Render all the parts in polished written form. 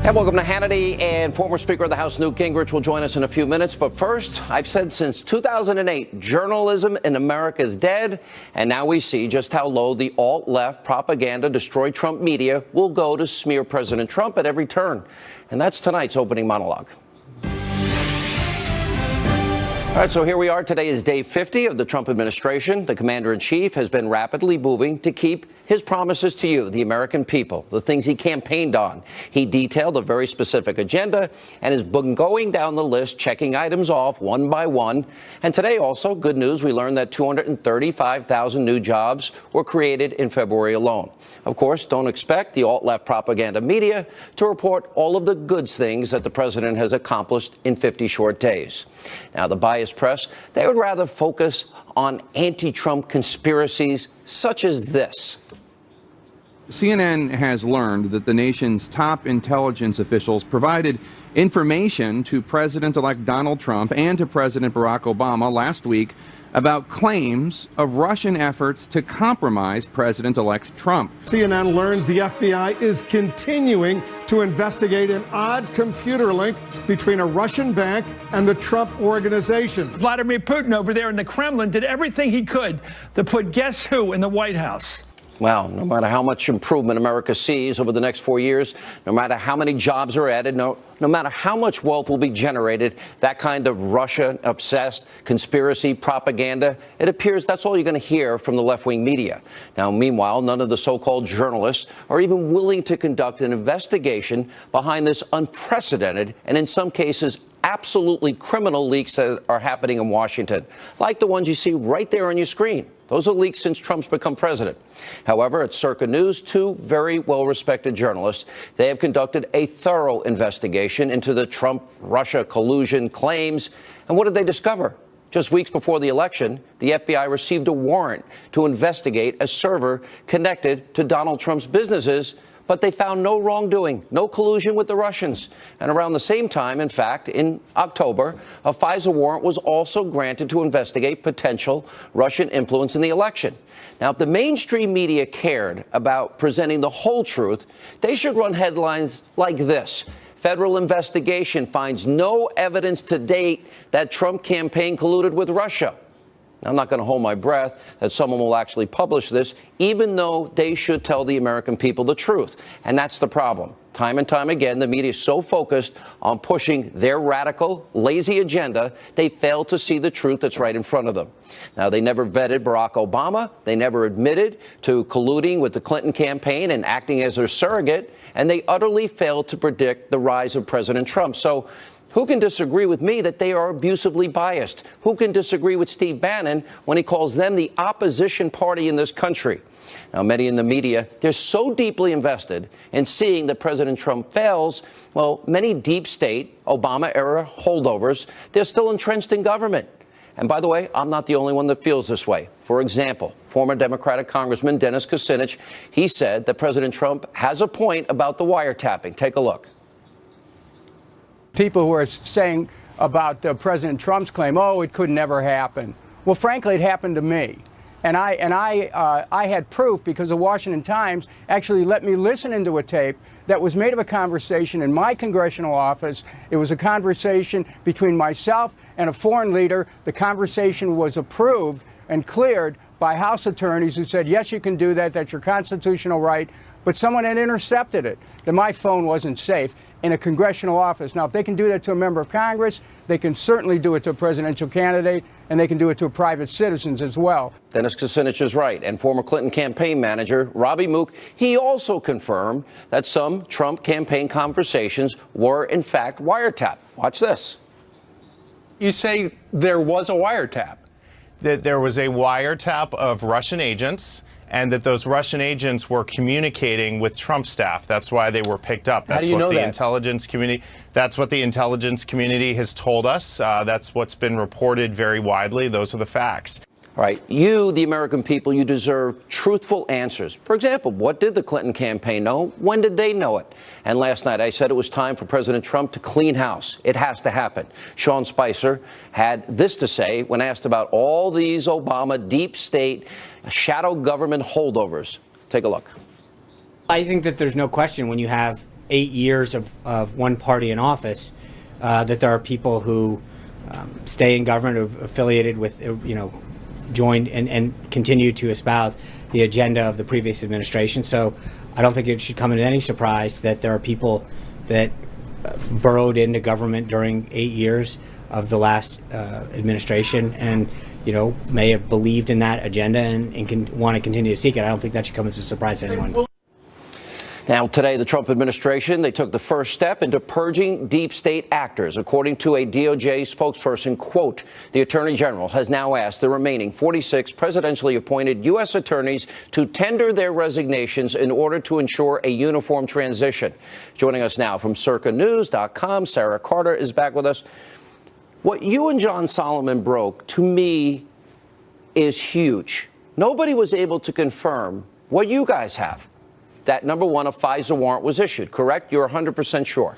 And welcome to Hannity. And former Speaker of the House Newt Gingrich will join us in a few minutes. But first, I've said since 2008, journalism in America is dead. And now we see just how low the alt-left propaganda, destroy Trump media will go to smear President Trump at every turn. And that's tonight's opening monologue. All right, so here we are. Today is day 50 of the Trump administration. The commander-in-chief has been rapidly moving to keep his promises to you, the American people, the things he campaigned on. He detailed a very specific agenda and has been going down the list, checking items off one by one. And today also, good news, we learned that 235,000 new jobs were created in February alone. Of course, don't expect the alt-left propaganda media to report all of the good things that the president has accomplished in 50 short days. Now, the biased press, they would rather focus on anti-Trump conspiracies such as this. CNN has learned that the nation's top intelligence officials provided information to President-elect Donald Trump and to President Barack Obama last week about claims of Russian efforts to compromise President-elect Trump. CNN learns the FBI is continuing to investigate an odd computer link between a Russian bank and the Trump organization. Vladimir Putin over there in the Kremlin did everything he could to put guess who in the White House. Well, no matter how much improvement America sees over the next 4 years, no matter how many jobs are added, no matter how much wealth will be generated, that kind of Russia-obsessed conspiracy propaganda, it appears that's all you're going to hear from the left-wing media. Now, meanwhile, none of the so-called journalists are even willing to conduct an investigation behind this unprecedented and, in some cases, absolutely criminal leaks that are happening in Washington, like the ones you see right there on your screen. Those are leaks since Trump's become president. However, at Circa News, two very well-respected journalists, they have conducted a thorough investigation into the Trump-Russia collusion claims. And what did they discover? Just weeks before the election, the FBI received a warrant to investigate a server connected to Donald Trump's businesses, but they found no wrongdoing, no collusion with the Russians. And around the same time, in fact, in October, a FISA warrant was also granted to investigate potential Russian influence in the election. Now, if the mainstream media cared about presenting the whole truth, they should run headlines like this. Federal investigation finds no evidence to date that Trump campaign colluded with Russia. I'm not going to hold my breath that someone will actually publish this, even though they should tell the American people the truth. And that's the problem. Time and time again, the media is so focused on pushing their radical, lazy agenda, they fail to see the truth that's right in front of them. Now, they never vetted Barack Obama. They never admitted to colluding with the Clinton campaign and acting as their surrogate. And they utterly failed to predict the rise of President Trump. So who can disagree with me that they are abusively biased? Who can disagree with Steve Bannon when he calls them the opposition party in this country? Now, many in the media, they're so deeply invested in seeing that President Trump fails. Well, many deep state, Obama-era holdovers, they're still entrenched in government. And by the way, I'm not the only one that feels this way. For example, former Democratic Congressman Dennis Kucinich, he said that President Trump has a point about the wiretapping. Take a look. People who are saying about President Trump's claim, oh, it could never happen. Well, frankly, it happened to me. And I had proof because the Washington Times actually let me listen into a tape that was made of a conversation in my congressional office. It was a conversation between myself and a foreign leader. The conversation was approved and cleared by House attorneys who said, yes, you can do that. That's your constitutional right. But someone had intercepted it, that my phone wasn't safe in a congressional office. Now, if they can do that to a member of Congress, they can certainly do it to a presidential candidate, and they can do it to private citizens as well. Dennis Kucinich is right. And former Clinton campaign manager Robbie Mook, he also confirmed that some Trump campaign conversations were, in fact, wiretapped. Watch this. You say there was a wiretap. That there was a wiretap of Russian agents, and that those Russian agents were communicating with Trump staff. That's why they were picked up. That's what the intelligence community. That's what the intelligence community has told us. That's what's been reported very widely. Those are the facts. All right, you, the American people, you deserve truthful answers. For example, what did the Clinton campaign know? When did they know it? And last night I said it was time for President Trump to clean house. It has to happen. Sean Spicer had this to say when asked about all these Obama deep state shadow government holdovers. Take a look. I think that there's no question when you have 8 years of one party in office, that there are people who stay in government, who affiliated with, joined and continue to espouse the agenda of the previous administration. So I don't think it should come as any surprise that there are people that burrowed into government during 8 years of the last administration and, may have believed in that agenda and can want to continue to seek it. I don't think that should come as a surprise to anyone. Now, today, the Trump administration, they took the first step into purging deep state actors. According to a DOJ spokesperson, quote, the Attorney General has now asked the remaining 46 presidentially appointed U.S. attorneys to tender their resignations in order to ensure a uniform transition. Joining us now from circanews.com, Sarah Carter is back with us. What you and John Solomon broke, to me, is huge. Nobody was able to confirm what you guys have. That, number one, a FISA warrant was issued, correct? You're 100% sure.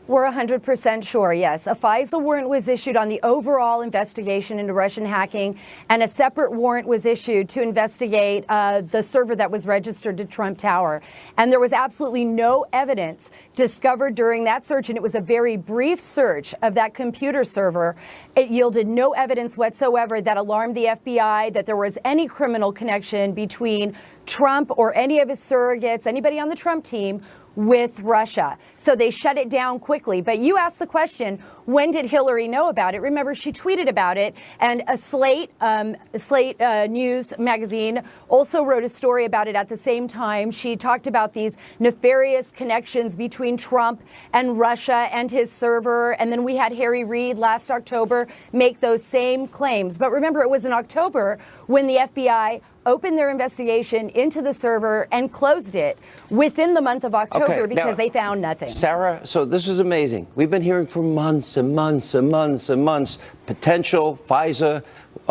We're 100% sure, yes. A FISA warrant was issued on the overall investigation into Russian hacking, and a separate warrant was issued to investigate the server that was registered to Trump Tower. And there was absolutely no evidence discovered during that search, and it was a very brief search of that computer server. It yielded no evidence whatsoever that alarmed the FBI that there was any criminal connection between Trump or any of his surrogates, anybody on the Trump team, with Russia. So they shut it down quickly. But you asked the question, when did Hillary know about it? Remember, she tweeted about it, and a Slate News magazine also wrote a story about it at the same time. She talked about these nefarious connections between Trump and Russia and his server. And then we had Harry Reid last October make those same claims. But remember, it was in October when the FBI opened their investigation into the server and closed it within the month of October because they found nothing. Sarah, so this is amazing. We've been hearing for months and months and months and months potential FISA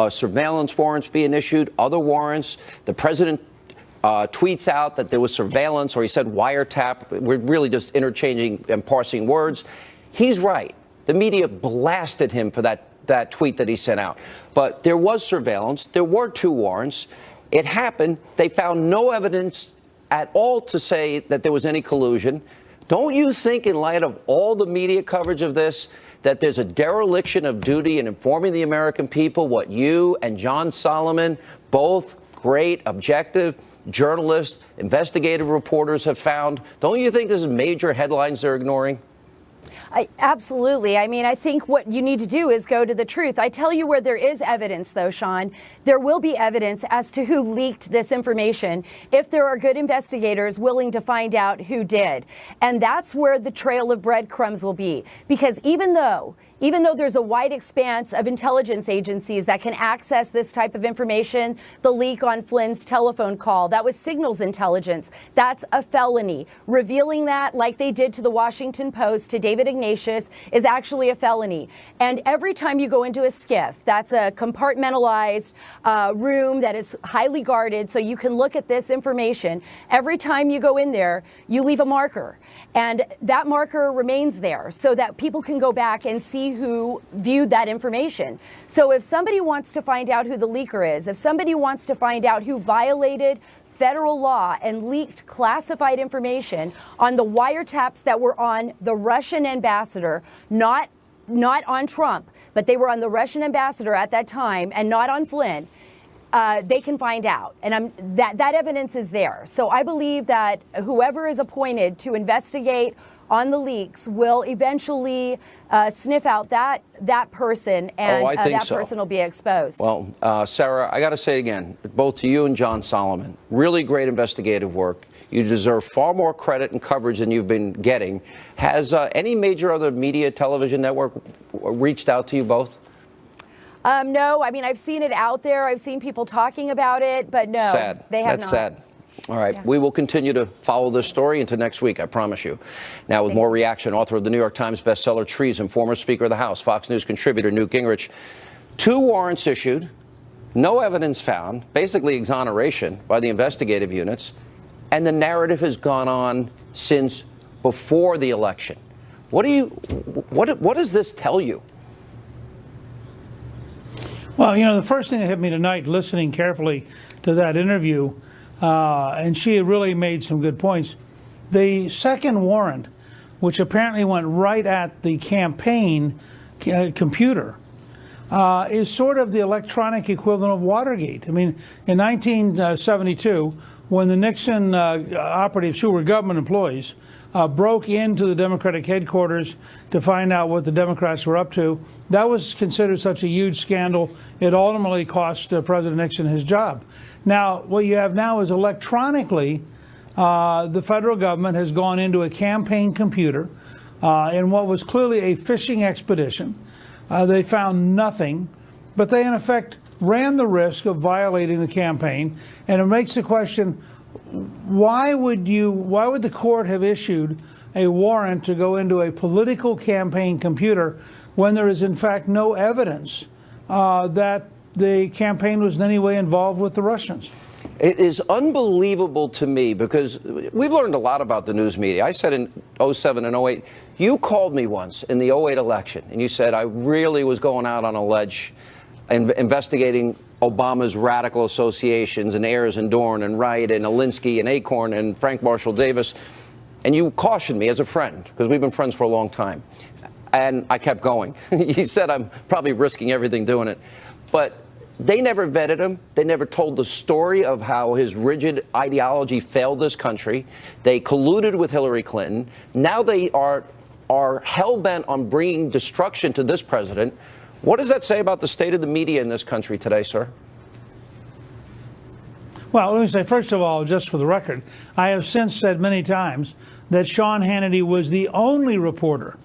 surveillance warrants being issued, other warrants. The president tweets out that there was surveillance, or he said wiretap. We're really just interchanging and parsing words. He's right. The media blasted him for that tweet that he sent out. But there was surveillance. There were 2 warrants. It happened. They found no evidence at all to say that there was any collusion. Don't you think, in light of all the media coverage of this, that there's a dereliction of duty in informing the American people what you and John Solomon, both great, objective journalists, investigative reporters, have found? Don't you think this is major headlines they're ignoring? Absolutely. I mean, I think what you need to do is go to the truth. I tell you where there is evidence, though, Sean. There will be evidence as to who leaked this information if there are good investigators willing to find out who did. And that's where the trail of breadcrumbs will be. Because even though there's a wide expanse of intelligence agencies that can access this type of information, the leak on Flynn's telephone call, that was signals intelligence. That's a felony. Revealing that, like they did to the Washington Post, to David Ignatius, is actually a felony. And every time you go into a SCIF, that's a compartmentalized room that is highly guarded, so you can look at this information. Every time you go in there, you leave a marker. And that marker remains there so that people can go back and see who viewed that information. So if somebody wants to find out who the leaker is, if somebody wants to find out who violated federal law and leaked classified information on the wiretaps that were on the Russian ambassador, not on Trump, but they were on the Russian ambassador at that time and not on Flynn, they can find out. And that evidence is there. So I believe that whoever is appointed to investigate on the leaks will eventually sniff out that person, and that person will be exposed. Well, Sarah, I got to say again, both to you and John Solomon, really great investigative work. You deserve far more credit and coverage than you've been getting. Has any major other media television network reached out to you both? No, I mean, I've seen it out there. I've seen people talking about it, but no, sad. They have That's not. sad. All right. We will continue to follow this story into next week, I promise you. Now, with more reaction, author of the New York Times bestseller Treason, former Speaker of the House, Fox News contributor Newt Gingrich. 2 warrants issued, no evidence found, basically exoneration by the investigative units, and the narrative has gone on since before the election. What does this tell you? Well, you know, the first thing that hit me tonight, listening carefully to that interview, and she really made some good points. The second warrant which apparently went right at the campaign computer, is sort of the electronic equivalent of Watergate. I mean, in 1972, when the Nixon operatives, who were government employees, broke into the Democratic headquarters to find out what the Democrats were up to, that was considered such a huge scandal, it ultimately cost President Nixon his job. Now, what you have now is electronically, the federal government has gone into a campaign computer in what was clearly a fishing expedition. They found nothing, but they, in effect, ran the risk of violating the campaign. And it makes the question, why would the court have issued a warrant to go into a political campaign computer when there is, in fact, no evidence that the campaign was in any way involved with the Russians? It is unbelievable to me because we've learned a lot about the news media. I said in 07 and 08, you called me once in the 08 election, and you said I really was going out on a ledge investigating Obama's radical associations and Ayers and Dorn and Wright and Alinsky and Acorn and Frank Marshall Davis. And you cautioned me as a friend, because we've been friends for a long time. And I kept going. You said I'm probably risking everything doing it. But they never vetted him. They never told the story of how his rigid ideology failed this country. They colluded with Hillary Clinton. Now they are hell-bent on bringing destruction to this president. What does that say about the state of the media in this country today, sir? Well, let me say, first of all, just for the record, I have since said many times that Sean Hannity was the only reporter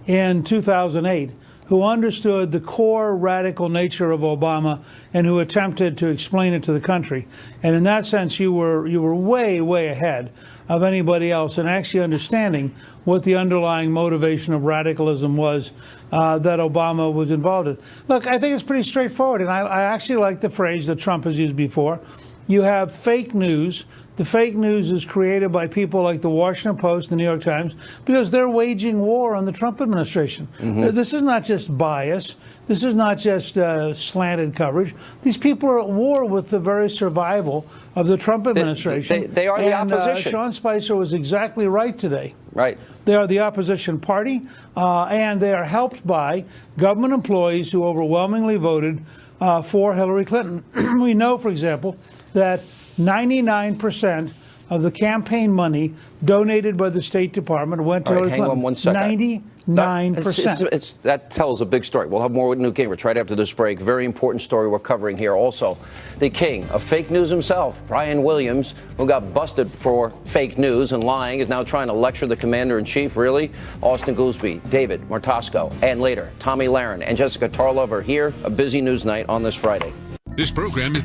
in 2008 who understood the core radical nature of Obama and who attempted to explain it to the country. And in that sense, you were way, way ahead of anybody else in actually understanding what the underlying motivation of radicalism was that Obama was involved in. Look, I think it's pretty straightforward, and I actually like the phrase that Trump has used before. You have fake news. The fake news is created by people like the Washington Post, the New York Times, because they're waging war on the Trump administration. This is not just bias. This is not just slanted coverage. These people are at war with the very survival of the Trump administration. They are the opposition. Sean Spicer was exactly right today. Right. They are the opposition party, and they are helped by government employees who overwhelmingly voted for Hillary Clinton. We know, for example, that 99% of the campaign money donated by the State Department went to Hillary Clinton. Hang on one second. 99%. That tells a big story. We'll have more with Newt Gingrich right after this break. Very important story we're covering here. Also, the king of fake news himself, Brian Williams, who got busted for fake news and lying, is now trying to lecture the commander-in-chief. Really? Austin Goolsbee, David Martosco, and later, Tommy Lahren and Jessica Tarlov are here. A busy news night on this Friday. This program is